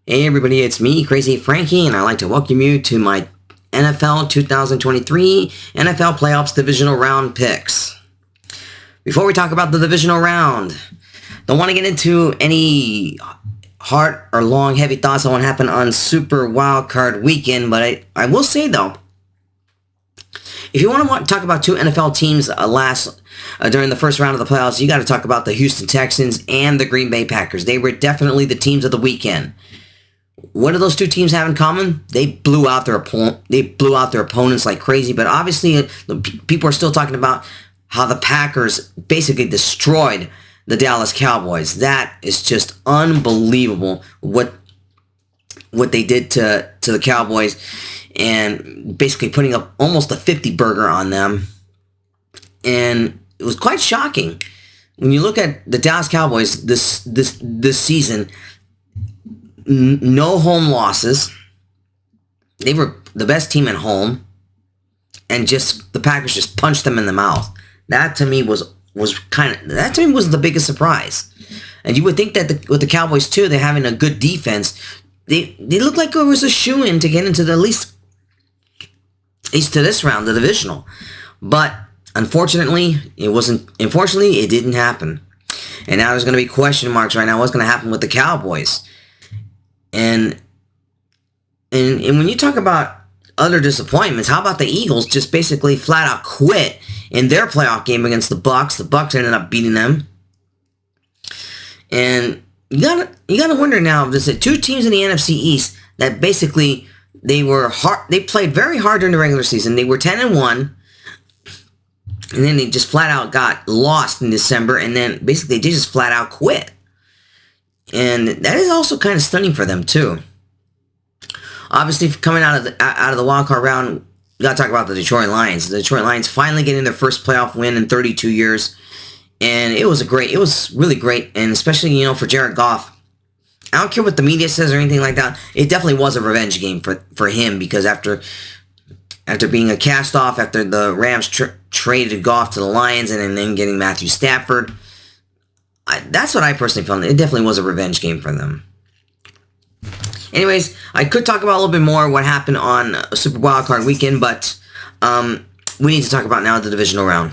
Hey everybody, it's me, Crazyfrankie, and I'd like to welcome you to my NFL 2023 NFL Playoffs Divisional Round picks. Before we talk about the Divisional Round, don't want to get into any hard or long, heavy thoughts on what happened on Super Wildcard Weekend, but I will say though, if you want to talk about two NFL teams during the first round of the playoffs, you got to talk about the Houston Texans and the Green Bay Packers. They were definitely the teams of the weekend. What do those two teams have in common? They blew out their opponents like crazy. But obviously, people are still talking about how the Packers basically destroyed the Dallas Cowboys. That is just unbelievable what they did to the Cowboys, and basically putting up almost a 50 burger on them. And it was quite shocking when you look at the Dallas Cowboys this season. No home losses. They were the best team at home, and the Packers just punched them in the mouth. That to me was the biggest surprise. And you would think that with the Cowboys too, they're having a good defense. They looked like it was a shoo-in to get into at least to this round, the divisional. But unfortunately, it wasn't. Unfortunately, it didn't happen. And now there's going to be question marks right now. What's going to happen with the Cowboys? And when you talk about other disappointments, how about the Eagles just basically flat out quit in their playoff game against the Bucs? The Bucs ended up beating them. And you gotta wonder now, there's two teams in the NFC East that basically they played very hard during the regular season. They were 10-1, and then they just flat out got lost in December, and then basically they just flat out quit. And that is also kind of stunning for them too. Obviously, coming out of the wild card round, we got to talk about the Detroit Lions. The Detroit Lions finally getting their first playoff win in 32 years, and it was really great, and especially for Jared Goff. I don't care what the media says or anything like that. It definitely was a revenge game for him, because after being a cast off after the Rams traded Goff to the Lions and then getting Matthew Stafford. That's what I personally felt. It definitely was a revenge game for them. Anyways, I could talk about a little bit more what happened on Super Wildcard Weekend, but we need to talk about now the divisional round.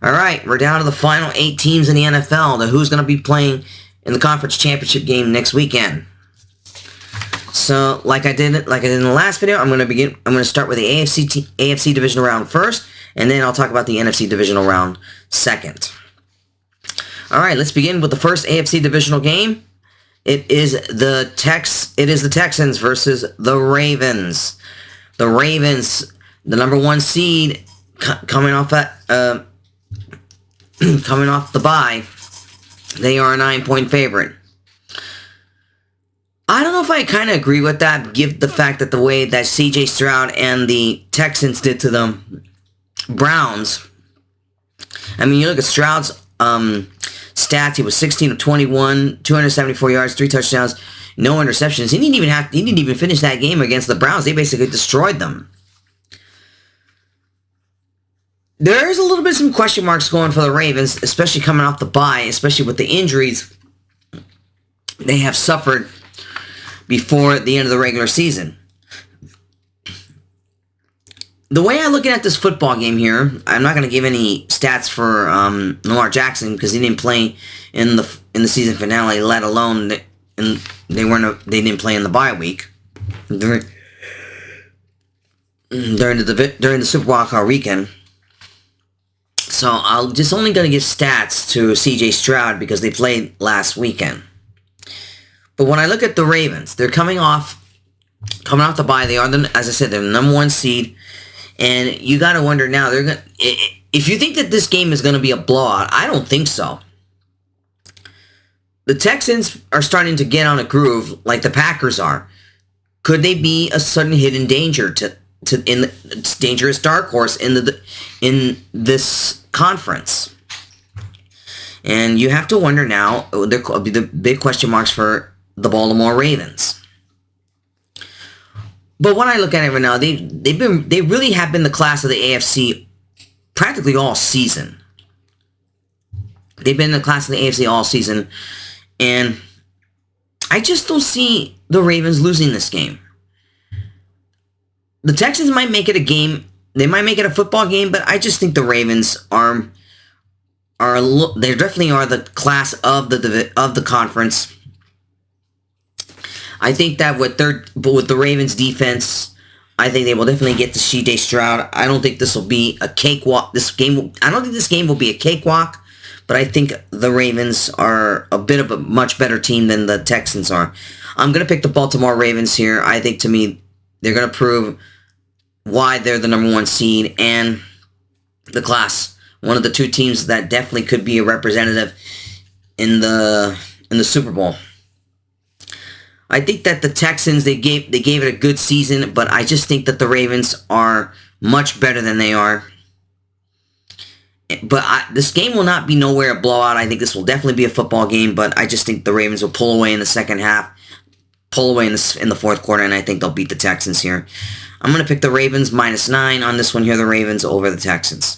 All right, we're down to the final 8 teams in the NFL. Who's going to be playing in the conference championship game next weekend? So, like I did in the last video, I'm going to start with the AFC Divisional Round first, and then I'll talk about the NFC Divisional Round second. All right, let's begin with the first AFC divisional game. It is the Texans versus the Ravens. The Ravens, the number 1 seed, coming off the bye, they are a 9-point favorite. I don't know if I kind of agree with that, given the fact that the way that C.J. Stroud and the Texans did to the Browns. I mean, you look at Stroud's stats. He was 16 of 21, 274 yards, 3 touchdowns, no interceptions. He didn't even finish that game against the Browns. They basically destroyed them. There's a little bit of some question marks going for the Ravens, especially coming off the bye, especially with the injuries they have suffered before the end of the regular season. The way I'm looking at this football game here, I'm not going to give any stats for Lamar Jackson because he didn't play in the season finale, let alone they didn't play in the bye week during the Super Wildcard weekend. So I'll just only going to give stats to C.J. Stroud because they played last weekend. But when I look at the Ravens, they're coming off the bye. They are, as I said, they're the number 1 seed. And you got to wonder now, if you think that this game is going to be a blowout, I don't think so. The Texans are starting to get on a groove like the Packers are. Could they be a sudden hidden danger dangerous dark horse in this conference? And you have to wonder now, there could be the big question marks for the Baltimore Ravens. But when I look at it right now, they really have been the class of the AFC practically all season. They've been in the class of the AFC all season, and I just don't see the Ravens losing this game. The Texans might make it a game. They might make it a football game, but I just think the Ravens they definitely are the class of the conference. I think that with the Ravens defense, I think they will definitely get to C.J. Stroud. I don't think this will be a cakewalk. I don't think this game will be a cakewalk, but I think the Ravens are a bit of a much better team than the Texans are. I'm going to pick the Baltimore Ravens here. I think, to me, they're going to prove why they're the number 1 seed and the class. One of the 2 teams that definitely could be a representative in the Super Bowl. I think that the Texans, they gave it a good season, but I just think that the Ravens are much better than they are. But this game will not be nowhere a blowout. I think this will definitely be a football game, but I just think the Ravens will pull away in the second half, pull away in the fourth quarter, and I think they'll beat the Texans here. I'm going to pick the Ravens -9 on this one here, the Ravens over the Texans.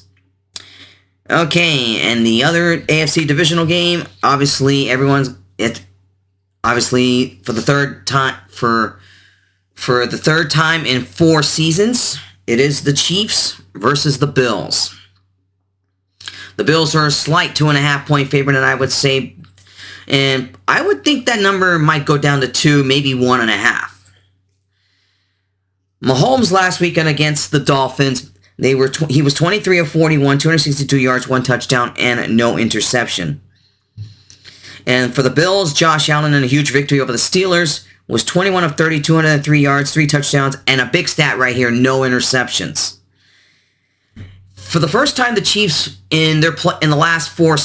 Okay, and the other AFC Divisional game, obviously for the third time in 4 seasons, it is the Chiefs versus the Bills. The Bills are a slight 2.5-point favorite, and I would say, and I would think that number might go down to 2, maybe 1.5. Mahomes last weekend against the Dolphins, he was 23 of 41, 262 yards, 1 touchdown, and no interception. And for the Bills, Josh Allen in a huge victory over the Steelers was 21 of 30, 203 yards, 3 touchdowns, and a big stat right here, no interceptions. For the first time, the Chiefs in the last 5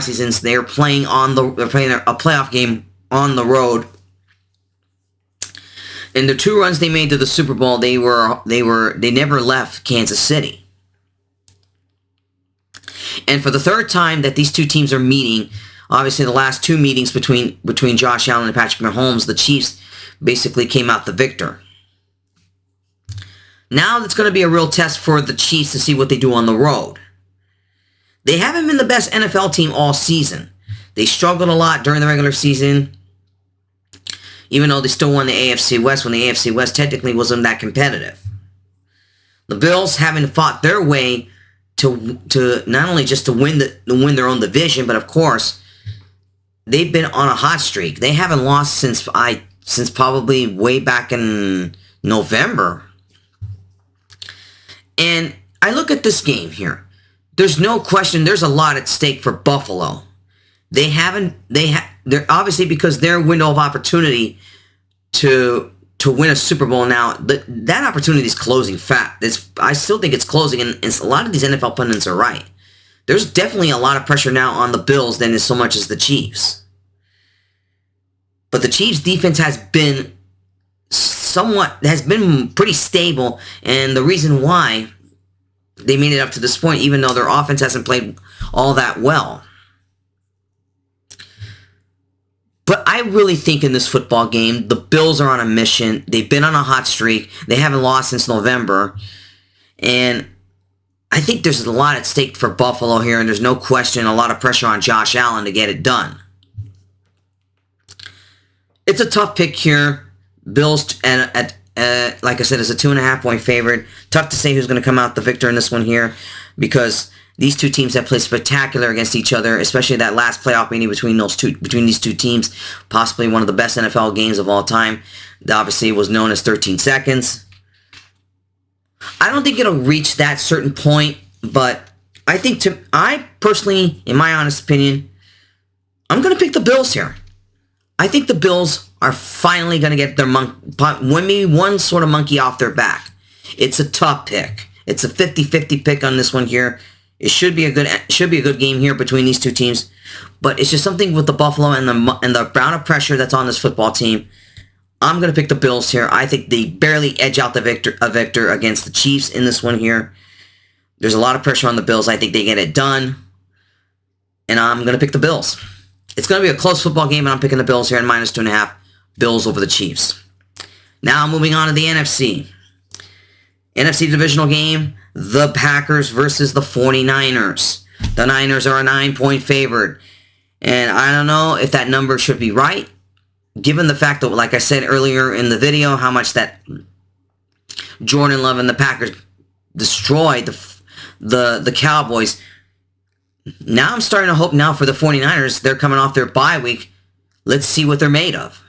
seasons, they're playing a playoff game on the road. In the 2 runs they made to the Super Bowl, they never left Kansas City. And for the third time that these 2 teams are meeting, obviously the last 2 meetings between Josh Allen and Patrick Mahomes, the Chiefs basically came out the victor. Now it's going to be a real test for the Chiefs to see what they do on the road. They haven't been the best NFL team all season. They struggled a lot during the regular season, even though they still won the AFC West when the AFC West technically wasn't that competitive. The Bills haven't fought their way to not only just to win their own division, but of course, they've been on a hot streak. They haven't lost since probably way back in November. And I look at this game here. There's no question there's a lot at stake for Buffalo. They're obviously, because their window of opportunity to win a Super Bowl now, that opportunity is closing fast. I still think it's closing, and a lot of these NFL pundits are right. There's definitely a lot of pressure now on the Bills than is so much as the Chiefs. But the Chiefs' defense has been pretty stable, and the reason why they made it up to this point, even though their offense hasn't played all that well. But I really think in this football game, the Bills are on a mission. They've been on a hot streak. They haven't lost since November. And I think there's a lot at stake for Buffalo here, and there's no question a lot of pressure on Josh Allen to get it done. It's a tough pick here. Bills, like I said, is a 2.5-point favorite. Tough to say who's going to come out the victor in this one here, because these 2 teams have played spectacular against each other, especially that last playoff meeting between these 2 teams, possibly one of the best NFL games of all time. That obviously was known as 13 seconds. I don't think it'll reach that certain point, but I personally, in my honest opinion, I'm going to pick the Bills here. I think the Bills are finally going to get their maybe one sort of monkey off their back. It's a tough pick. It's a 50-50 pick on this one here. It should be a good game here between these 2 teams, but it's just something with the Buffalo and the amount of pressure that's on this football team. I'm going to pick the Bills here. I think they barely edge out a victor against the Chiefs in this one here. There's a lot of pressure on the Bills. I think they get it done, and I'm going to pick the Bills. It's going to be a close football game, and I'm picking the Bills here at -2.5. Bills over the Chiefs. Now moving on to the NFC. NFC Divisional game, the Packers versus the 49ers. The Niners are a 9-point favorite. And I don't know if that number should be right. given the fact that, like I said earlier in the video, how much that Jordan Love and the Packers destroyed the Cowboys, now I'm starting to hope now for the 49ers. They're coming off their bye week. Let's see what they're made of.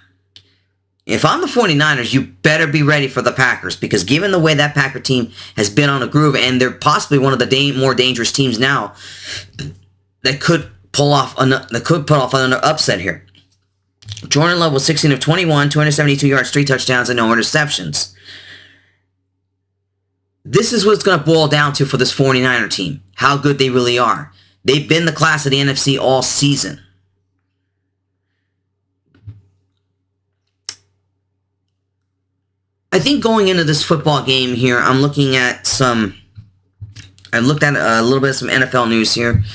If I'm the 49ers, you better be ready for the Packers, because given the way that Packer team has been on a groove, and they're possibly one of the more dangerous teams now that could pull off another upset here. Jordan Love was 16 of 21, 272 yards, 3 touchdowns, and no interceptions. This is what it's going to boil down to for this 49er team, how good they really are. They've been the class of the NFC all season. I think going into this football game here, I looked at a little bit of some NFL news here.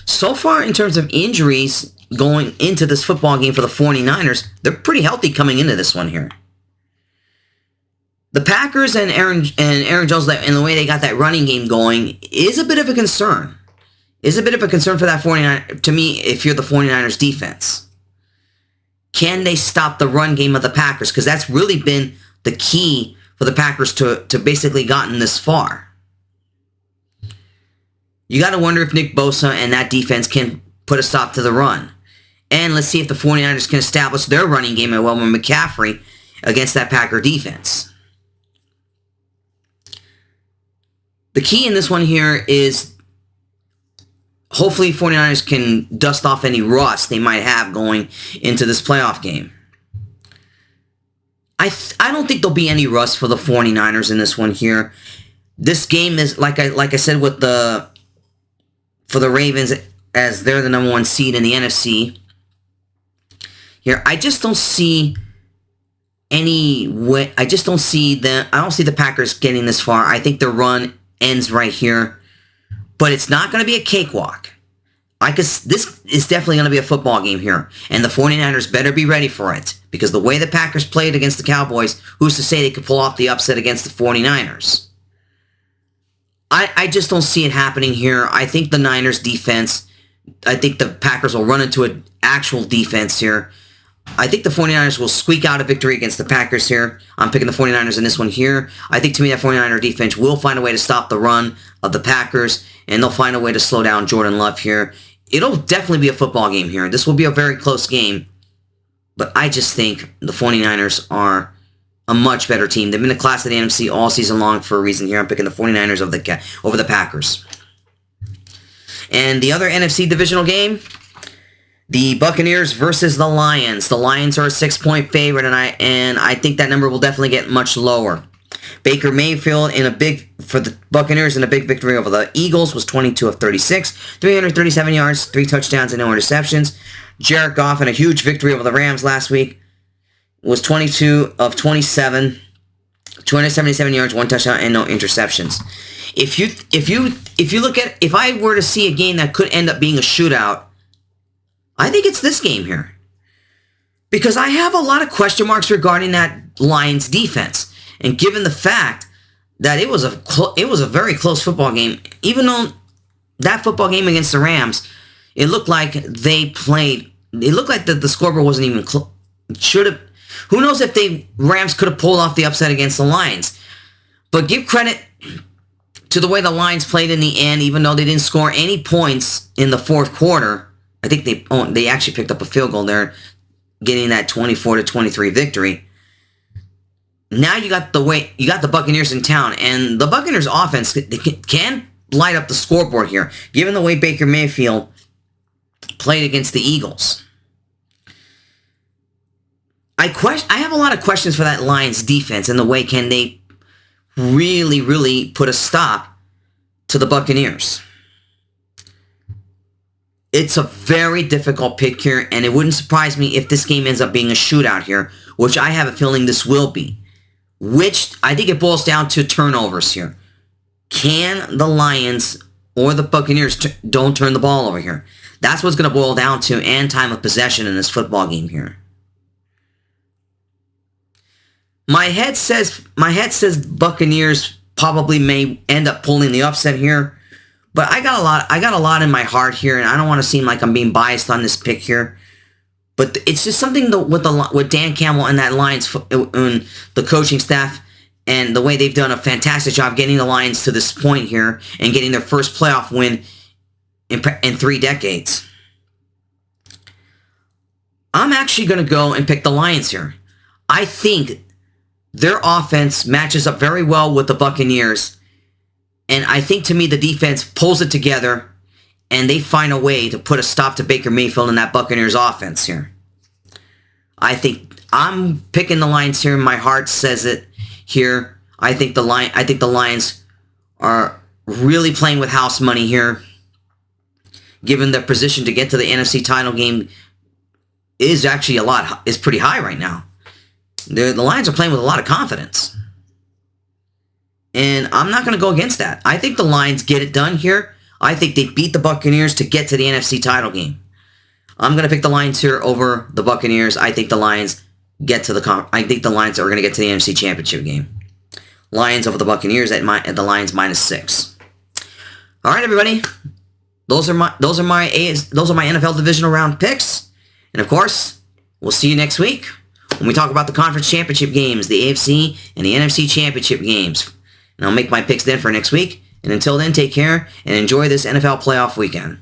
So far, in terms of injuries going into this football game for the 49ers, they're pretty healthy coming into this one here. The Packers and Aaron Jones, and the way they got that running game going, is a bit of a concern. Is a bit of a concern for that 49, to me, if you're the 49ers defense. Can they stop the run game of the Packers? Because that's really been the key for the Packers to basically gotten this far. You got to wonder if Nick Bosa and that defense can put a stop to the run. And let's see if the 49ers can establish their running game at Wilmer McCaffrey against that Packer defense. The key in this one here is hopefully 49ers can dust off any rust they might have going into this playoff game. I don't think there'll be any rust for the 49ers in this one here. This game is, like I said, for the Ravens, as they're the number 1 seed in the NFC. Here, I just don't see any way. I don't see the Packers getting this far. I think their run ends right here. But it's not going to be a cakewalk. This is definitely going to be a football game here. And the 49ers better be ready for it. Because the way the Packers played against the Cowboys, who's to say they could pull off the upset against the 49ers? I just don't see it happening here. I think the Niners defense, I think the Packers will run into an actual defense here. I think the 49ers will squeak out a victory against the Packers here. I'm picking the 49ers in this one here. I think, to me, that 49er defense will find a way to stop the run of the Packers, and they'll find a way to slow down Jordan Love here. It'll definitely be a football game here. This will be a very close game, but I just think the 49ers are a much better team. They've been the class of the NFC all season long for a reason here. I'm picking the 49ers over the Packers. And the other NFC divisional game, the Buccaneers versus the Lions. The Lions are a 6-point favorite, and I think that number will definitely get much lower. Baker Mayfield for the Buccaneers in a big victory over the Eagles was 22 of 36, 337 yards, 3 touchdowns, and no interceptions. Jared Goff in a huge victory over the Rams last week was 22 of 27, 277 yards, 1 touchdown, and no interceptions. If you look at, if I were to see a game that could end up being a shootout, I think it's this game here. Because I have a lot of question marks regarding that Lions defense. And given the fact that it was a very close football game, even though that football game against the Rams, it looked like the scoreboard wasn't even close. Who knows if the Rams could have pulled off the upset against the Lions. But give credit to the way the Lions played in the end, even though they didn't score any points in the fourth quarter. I think they actually picked up a field goal there, getting that 24-23 victory. Now you got the Buccaneers in town, and the Buccaneers offense can light up the scoreboard here, given the way Baker Mayfield played against the Eagles. I have a lot of questions for that Lions defense and the way can they really put a stop to the Buccaneers. It's a very difficult pick here, and it wouldn't surprise me if this game ends up being a shootout here, which I have a feeling this will be. Which I think it boils down to turnovers here. Can the Lions or the Buccaneers don't turn the ball over here? That's what's going to boil down to, and time of possession in this football game here. My head says Buccaneers probably may end up pulling the upset here, but I got a lot in my heart here, and I don't want to seem like I'm being biased on this pick here. But it's just something with Dan Campbell and that Lions and the coaching staff and the way they've done a fantastic job getting the Lions to this point here and getting their first playoff win in 3 decades. I'm actually going to go and pick the Lions here. I think their offense matches up very well with the Buccaneers. And I think, to me, the defense pulls it together and they find a way to put a stop to Baker Mayfield and that Buccaneers offense here. I think I'm picking the Lions here. My heart says it here. I think the Lions are really playing with house money here. Given their position to get to the NFC title game is actually is pretty high right now. The Lions are playing with a lot of confidence. And I'm not going to go against that. I think the Lions get it done here. I think they beat the Buccaneers to get to the NFC title game. I'm going to pick the Lions here over the Buccaneers. I think the Lions I think the Lions are going to get to the NFC Championship game. Lions over the Buccaneers at the Lions -6. All right, everybody. Those are my NFL Divisional Round picks. And of course, we'll see you next week when we talk about the conference championship games, the AFC and the NFC championship games. And I'll make my picks then for next week. And until then, take care and enjoy this NFL playoff weekend.